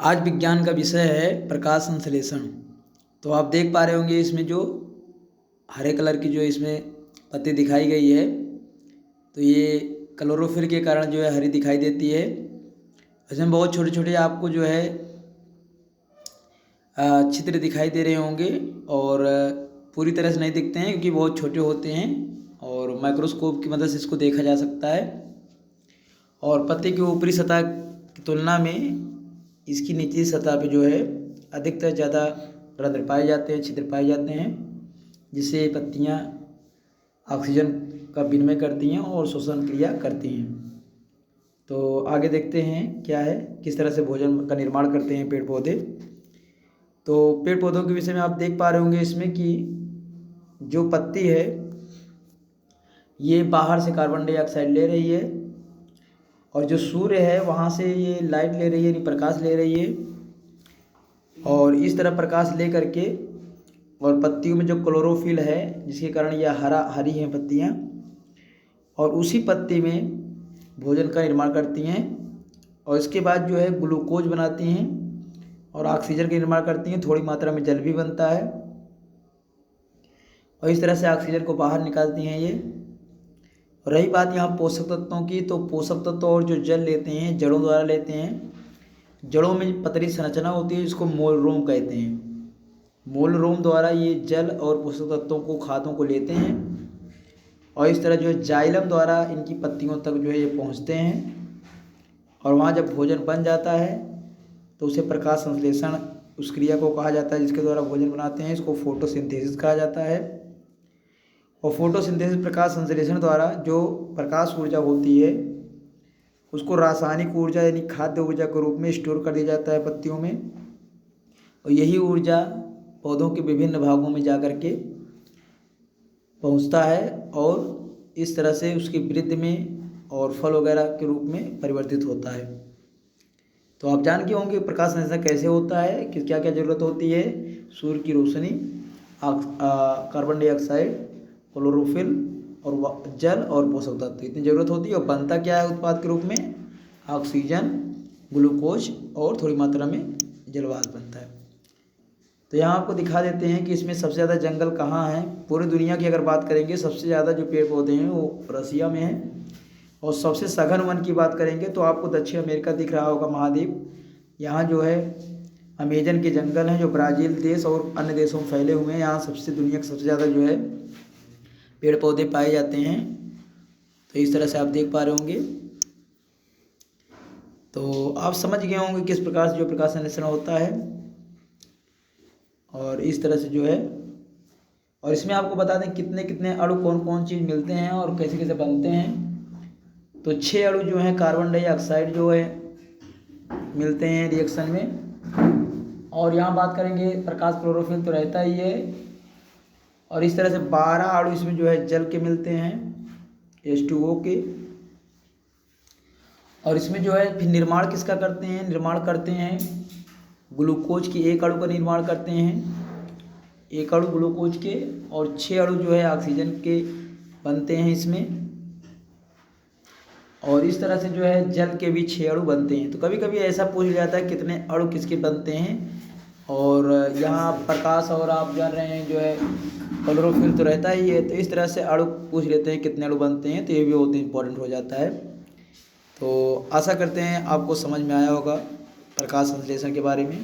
आज विज्ञान का विषय है प्रकाश संश्लेषण। तो आप देख पा रहे होंगे इसमें जो हरे कलर की जो इसमें पत्ती दिखाई गई है, तो ये क्लोरोफिल के कारण जो है हरी दिखाई देती है। इसमें बहुत छोटे छोटे आपको जो है चित्र दिखाई दे रहे होंगे और पूरी तरह से नहीं दिखते हैं क्योंकि बहुत छोटे होते हैं और माइक्रोस्कोप की मदद से इसको देखा जा सकता है। और पत्ते की ऊपरी सतह की तुलना में इसकी निचली सतह पे जो है अधिकतर ज़्यादा रंध्र पाए जाते हैं, छिद्र पाए जाते हैं, जिससे पत्तियाँ ऑक्सीजन का विनिमय करती हैं और श्वसन क्रिया करती हैं। तो आगे देखते हैं क्या है, किस तरह से भोजन का निर्माण करते हैं पेड़ पौधे। तो पेड़ पौधों के विषय में आप देख पा रहे होंगे इसमें कि जो पत्ती है ये बाहर से कार्बन डाइऑक्साइड ले रही है और जो सूर्य है वहाँ से ये लाइट ले रही है, यानी प्रकाश ले रही है। और इस तरह प्रकाश ले करके और पत्तियों में जो क्लोरोफिल है जिसके कारण यह हरी हैं पत्तियाँ, और उसी पत्ती में भोजन का निर्माण करती हैं और इसके बाद जो है ग्लूकोज बनाती हैं और ऑक्सीजन का निर्माण करती हैं। थोड़ी मात्रा में जल भी बनता है और इस तरह से ऑक्सीजन को बाहर निकालती हैं ये। रही बात यहाँ पोषक तत्वों की, तो पोषक तत्व और जो जल लेते हैं जड़ों द्वारा लेते हैं। जड़ों में पतली संरचना होती है जिसको मूलरोम कहते हैं। मूलरोम द्वारा ये जल और पोषक तत्वों को, खादों को लेते हैं और इस तरह जो है जाइलम द्वारा इनकी पत्तियों तक जो है ये पहुँचते हैं। और वहाँ जब भोजन बन जाता है तो उसे प्रकाश संश्लेषण उस क्रिया को कहा जाता है जिसके द्वारा भोजन बनाते हैं। इसको फोटोसिंथेसिस कहा जाता है। और फोटोसिंथेसिस प्रकाश संश्लेषण द्वारा जो प्रकाश ऊर्जा होती है उसको रासायनिक ऊर्जा यानी खाद्य ऊर्जा के रूप में स्टोर कर दिया जाता है पत्तियों में, और यही ऊर्जा पौधों के विभिन्न भागों में जा कर के पहुँचता है और इस तरह से उसकी वृद्धि में और फल वगैरह के रूप में परिवर्तित होता है। तो आप जान के होंगे प्रकाश संश्लेषण कैसे होता है, कि क्या क्या ज़रूरत होती है। सूर्य की रोशनी, कार्बन डाइऑक्साइड, क्लोरोफिल और जल और पोषक तत्व, इतनी ज़रूरत होती है। और बनता क्या है उत्पाद के रूप में? ऑक्सीजन, ग्लूकोज और थोड़ी मात्रा में जलवाष्प बनता है। तो यहाँ आपको दिखा देते हैं कि इसमें सबसे ज़्यादा जंगल कहाँ है। पूरी दुनिया की अगर बात करेंगे सबसे ज़्यादा जो पेड़ पौधे हैं वो रसिया में हैं, और सबसे सघन वन की बात करेंगे तो आपको दक्षिण अमेरिका दिख रहा होगा, महाद्वीप। यहाँ जो है अमेजन के जंगल हैं जो ब्राज़ील देश और अन्य देशों में फैले हुए हैं। यहाँ सबसे दुनिया के सबसे ज़्यादा जो है पेड़ पौधे पाए जाते हैं। तो इस तरह से आप देख पा रहे होंगे। तो आप समझ गए होंगे किस प्रकार से जो प्रकाश संश्लेषण होता है और इस तरह से जो है। और इसमें आपको बता दें कितने कितने अणु कौन कौन चीज़ मिलते हैं और कैसे कैसे बनते हैं। तो 6 अणु जो हैं कार्बन डाइऑक्साइड जो है मिलते हैं रिएक्शन में। और यहाँ बात करेंगे प्रकाश क्लोरोफिल तो रहता ही है, और इस तरह से 12 अणु इसमें जो है जल के मिलते हैं, H2O के। और इसमें जो है फिर निर्माण किसका करते हैं? निर्माण करते हैं ग्लूकोज की, 1 अणु का निर्माण करते हैं, 1 अणु ग्लूकोज के, और 6 अणु जो है ऑक्सीजन के बनते हैं इसमें। और इस तरह से जो है जल के भी 6 अणु बनते हैं। तो कभी कभी ऐसा पूछ जाता है कितने अणु किसके बनते हैं, और यहाँ प्रकाश और आप जान रहे हैं जो है क्लोरोफिल तो रहता ही है। तो इस तरह से अणु पूछ लेते हैं कितने अणु बनते हैं, तो ये भी बहुत इंपॉर्टेंट हो जाता है। तो आशा करते हैं आपको समझ में आया होगा प्रकाश संश्लेषण के बारे में।